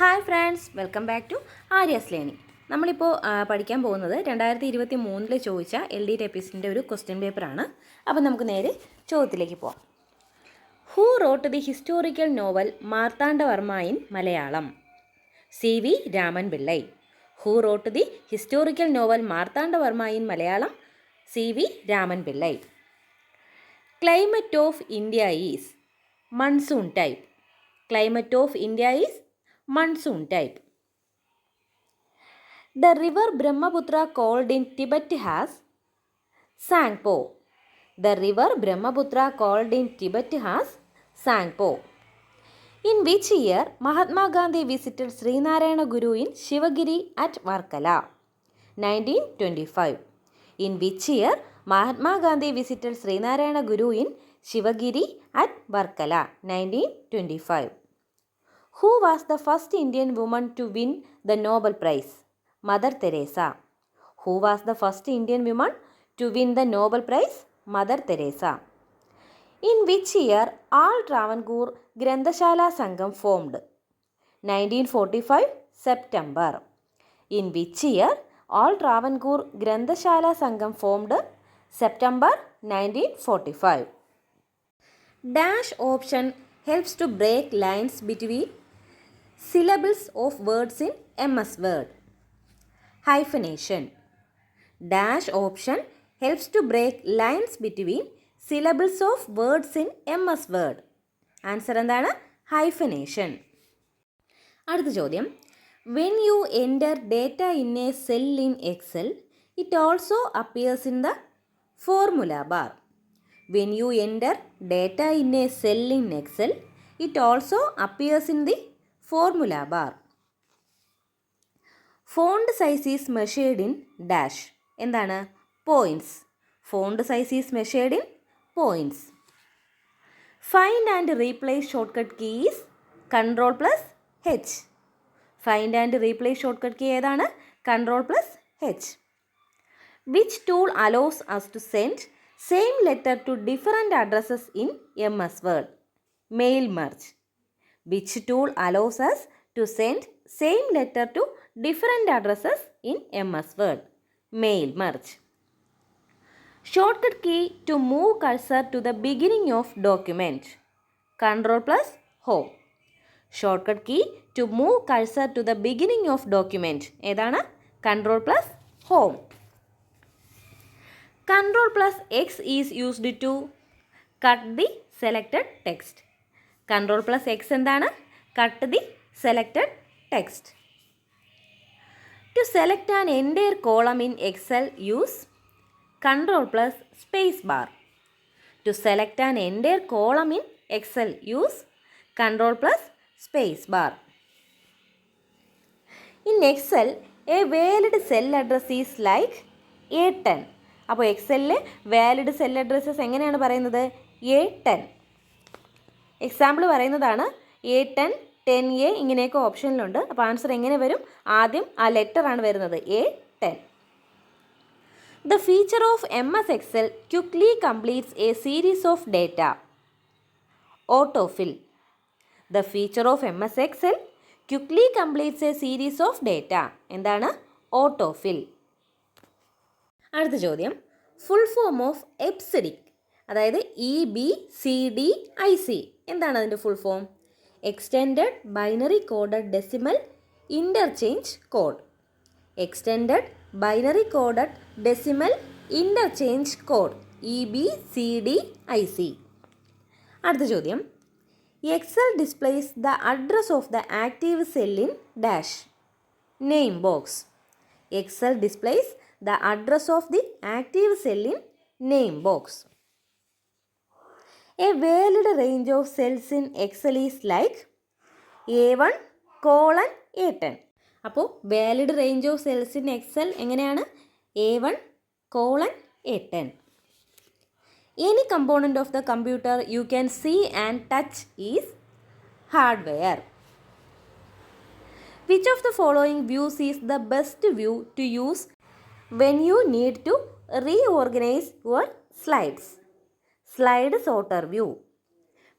Hi friends, welcome back to Arya's learning. നമ്മളിപ്പോൾ പഠിക്കാൻ പോകുന്നത് 2023 ചോദിച്ച LD ഒരു ക്വസ്റ്റ്യൻ പേപ്പറാണ്. അപ്പോൾ നമുക്ക് നേരെ ചോദ്യത്തിലേക്ക് പോവാം. Who wrote the historical novel Marthanda Varma in Malayalam? CV Raman Pillai. Who wrote the historical novel Marthanda Varma in Malayalam? CV Raman Pillai. Climate of India is monsoon type. Climate of India is monsoon type. The river Brahmaputra called in Tibet has Sangpo. The river Brahmaputra called in Tibet has Sangpo. In which year Mahatma Gandhi visited Srinarayana Guru in Shivagiri at Varkala? 1925. In which year Mahatma Gandhi visited Srinarayana Guru in Shivagiri at Varkala? 1925. Who was the first Indian woman to win the Nobel Prize? Mother Teresa. Who was the first Indian woman to win the Nobel Prize? Mother Teresa. In which year All Travancore Granthashala Sangam formed? 1945 September. In which year All Travancore Granthashala Sangam formed? September 1945. Dash option helps to break lines between syllables of words in MS Word. Hyphenation. Dash option helps to break lines between syllables of words in MS Word. Answer എന്താണ്? Hyphenation. അടുത്ത ചോദ്യം. When you enter data in a cell in Excel, it also appears in the formula bar. When you enter data in a cell in Excel, it also appears in the formula bar. Font size is measured in dash. എന്താണ്? Points. Font size is measured in points. Find and replace shortcut key is Ctrl plus H. Find and replace shortcut key ഏതാണ്? Ctrl plus H. Which tool allows us to send same letter to different addresses in MS Word? Mail merge. Which tool allows us to send same letter to different addresses in MS Word? Mail merge. Shortcut key to move cursor to the beginning of document. Ctrl plus Home. Shortcut key to move cursor to the beginning of document ഏതാണ്? Ctrl plus Home. Ctrl plus X is used to cut the selected text. Ctrl plus X എന്താണ്? Cut the selected text. To select an entire column in Excel, use Ctrl plus space bar. To select an entire column in Excel, use Ctrl plus space bar. In Excel, a valid cell address is like A10. അപ്പോൾ എക്സലിലെ valid cell addresses എങ്ങനെയാണ് പറയുന്നത്? A10. Example പറയുന്നതാണ്. A10, 10A ഇങ്ങനെയൊക്കെ ഓപ്ഷനിലുണ്ട്. അപ്പോൾ answer എങ്ങനെ വരും? ആദ്യം ആ ലെറ്റർ ആണ് വരുന്നത്, A10. The feature of MS Excel quickly completes a series of data. Autofill. The feature of MS Excel quickly completes a series of data. എന്താണ്? Autofill. അടുത്ത ചോദ്യം. ഫുൾ ഫോം ഓഫ് EBCDIC, അതായത് EBCDIC എന്താണ് അതിൻ്റെ full form? Extended binary coded decimal interchange code. Extended binary coded decimal interchange code, EBCDIC. അടുത്ത ചോദ്യം. Excel displays the address of the active cell in dash. Name box. Excel displays the address of the active cell in name box. A valid range of cells in Excel is like A1 colon A10. അപ്പോൾ valid range of cells in Excel എങ്ങനെയാണ്? A1 colon A10. Any component of the computer you can see and touch is hardware. Which of the following views is the best view to use when you need to reorganize your slides? Slide sorter view.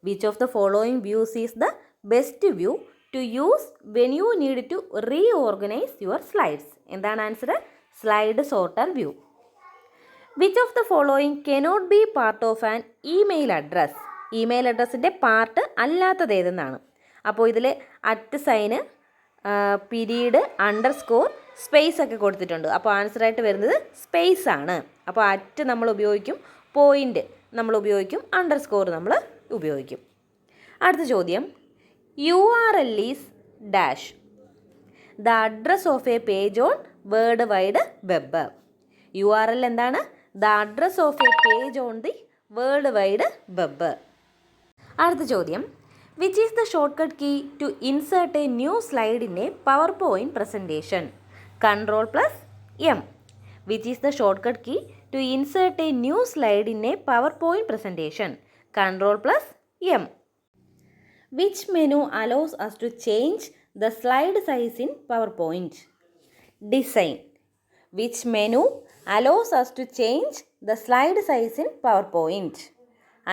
Which of the following views is the best view to use when you need to reorganize your slides. എന്താണ് answer? Slide sorter view. Which of the following cannot be part of an email address? Email അഡ്രസ്സിൻ്റെ part അല്ലാത്തത് ഏതെന്നാണ്. അപ്പോൾ ഇതിൽ at sign, period, underscore, space ഒക്കെ കൊടുത്തിട്ടുണ്ട്. അപ്പോൾ ആൻസറായിട്ട് വരുന്നത് സ്പേസ് ആണ്. അപ്പോൾ അറ്റ് നമ്മൾ ഉപയോഗിക്കും, പോയിൻ്റ് നമ്മൾ ഉപയോഗിക്കും, അണ്ടർസ്കോർ നമ്മൾ ഉപയോഗിക്കും. അടുത്ത ചോദ്യം, URL is dash the address of a page on world wide web. URL എന്താണ്? The address of a page on the world wide web. അടുത്ത ചോദ്യം, which is the shortcut key to insert a new slide in a PowerPoint presentation? Ctrl+M. Which is the shortcut key to insert a new slide in a PowerPoint presentation? Ctrl+M. Which menu allows us to change the slide size in PowerPoint? Design. Which menu allows us to change the slide size in PowerPoint?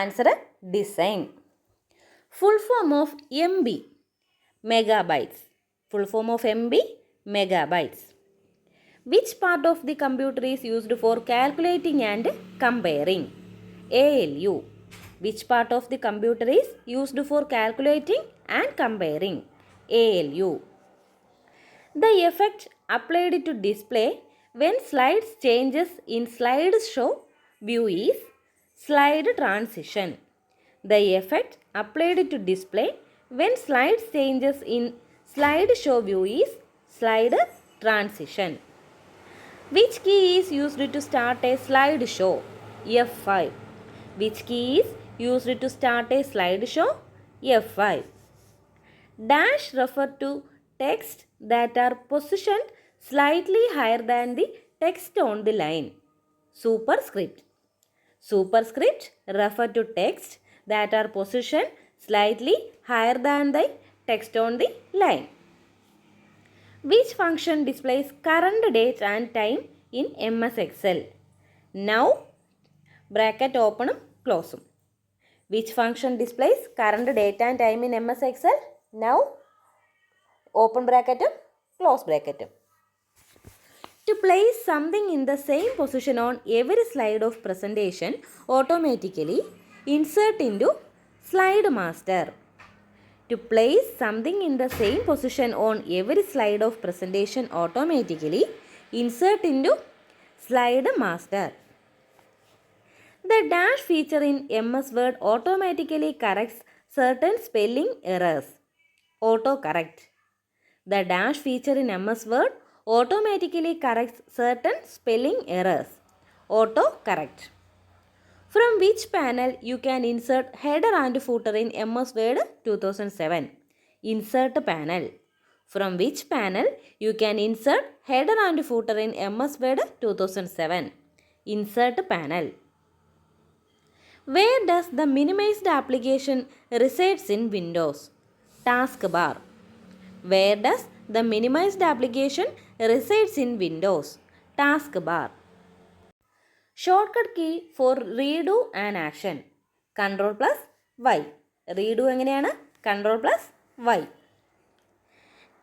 Answer, design. Full form of MB, megabytes. Full form of MB, megabytes. Which part of the computer is used for calculating and comparing? ALU. Which part of the computer is used for calculating and comparing? ALU. The effect applied to display when slides changes in slideshow view is slide transition. The effect applied to display when slides changes in slideshow view is slide transition. Which key is used to start a slideshow? F5. Which key is used to start a slideshow? F5. Dash refer to text that are positioned slightly higher than the text on the line. Superscript. Superscript refer to text that are positioned slightly higher than the text on the line. Which function displays current date and time in MS Excel? Now, bracket open close. Which function displays current date and time in MS Excel? Now, open bracket, close bracket. To place something in the same position on every slide of presentation, automatically insert into slide master. To place something in the same position on every slide of presentation, automatically insert into slide master. The dash feature in MS Word automatically corrects certain spelling errors. Autocorrect. The dash feature in MS Word automatically corrects certain spelling errors. Autocorrect. From which panel you can insert header and footer in MS Word 2007? Insert panel. From which panel you can insert header and footer in MS Word 2007? Insert panel. Where does the minimized application resides in Windows? Taskbar. Where does the minimized application resides in Windows? Taskbar. Shortcut key for redo an action. Ctrl+Y. Redo എങ്ങനെയാണ്? Ctrl+Y.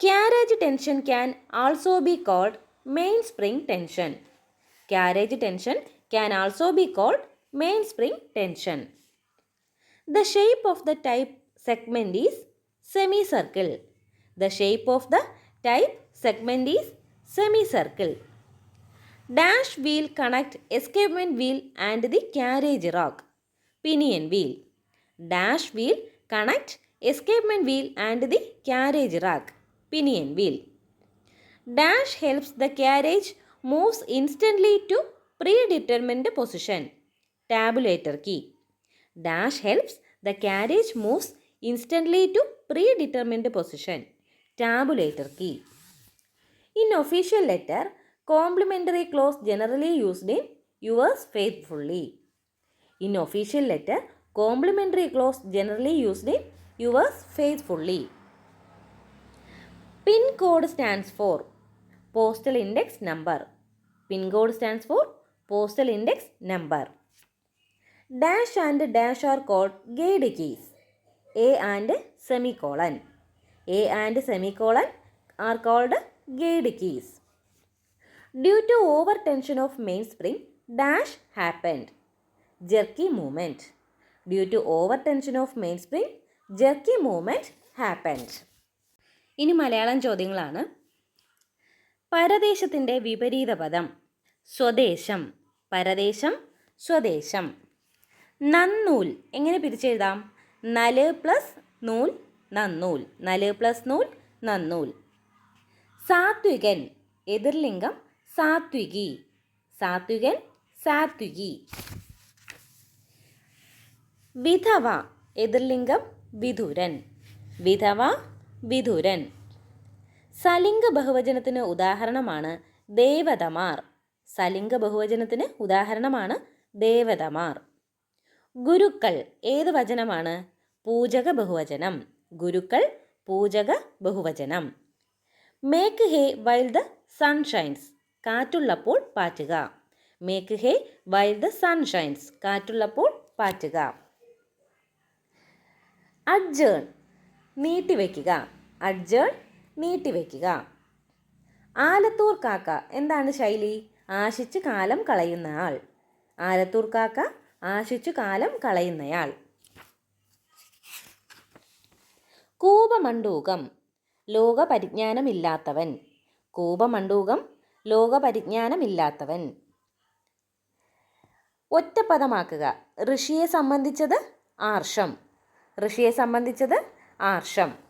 Carriage tension can also be called mainspring tension. Carriage tension can also be called mainspring tension. The shape of the type segment is semicircle. The shape of the type segment is semicircle. Dash wheel connect escapement wheel and the carriage rock. Pinion wheel. Dash wheel connect escapement wheel and the carriage rack. Pinion wheel. Dash helps the carriage moves instantly to predetermined position. Tabulator key. Dash helps the carriage moves instantly to predetermined position. Tabulator key. In official letter, complimentary clause generally used in yours faithfully. In official letter, complimentary clause generally used in yours faithfully. PIN code stands for postal index number. PIN code stands for postal index number. Dash and dash are called guide keys. A and semicolon. A and semicolon are called gate keys. Due to overtension of mainspring, dash happened. Jerky movement. Due to overtension of mainspring, jerky movement happened. ഇനി മലയാളം ചോദ്യങ്ങളാണ്. പരദേശത്തിൻ്റെ വിപരീത പദം സ്വദേശം. പരദേശം, സ്വദേശം. നന്നൂൽ എങ്ങനെ പിരിച്ചെഴുതാം? നല് plus നൂൽ, നന്നൂൽ. നല് പ്ലസ് നൂൽ, നന്നൂൽ. സാത്വികൻ എതിർലിംഗം സാത്വികി. സാത്വികൻ, സാത്വികി. വിധവ എതിർലിംഗം വിധുരൻ. വിധവ, വിധുരൻ. സലിംഗ ബഹുവചനത്തിന് ഉദാഹരണമാണ് ദേവതമാർ. സലിംഗ ബഹുവചനത്തിന് ഉദാഹരണമാണ് ദേവതമാർ. ഗുരുക്കൾ ഏത് വചനമാണ്? പൂജക ബഹുവചനം. ഗുരുക്കൾ, പൂജക ബഹുവചനം. Make hay while the sun shines. കാറ്റുള്ളപ്പോൾ പാറ്റുക. Make hay while the sun shines. കാറ്റുള്ളപ്പോൾ പാറ്റുക. അഡ്ജേൺ നീട്ടിവെക്കുക. അഡ്ജേൺ, നീട്ടിവെക്കുക. ആലത്തൂർ കാക്ക എന്താണ് ശൈലി? ആശിച്ച് കാലം കളയുന്നയാൾ. ആലത്തൂർ കാക്ക ആശിച്ചു കാലം കളയുന്നയാൾ. കൂപമണ്ഡൂകം ലോകപരിജ്ഞാനമില്ലാത്തവൻ. കൂപമണ്ഡൂകം ലോകപരിജ്ഞാനമില്ലാത്തവൻ. ഒറ്റപ്പദമാക്കുക. ഋഷിയെ സംബന്ധിച്ചത് ആർഷം. ഋഷിയെ സംബന്ധിച്ചത് ആർഷം.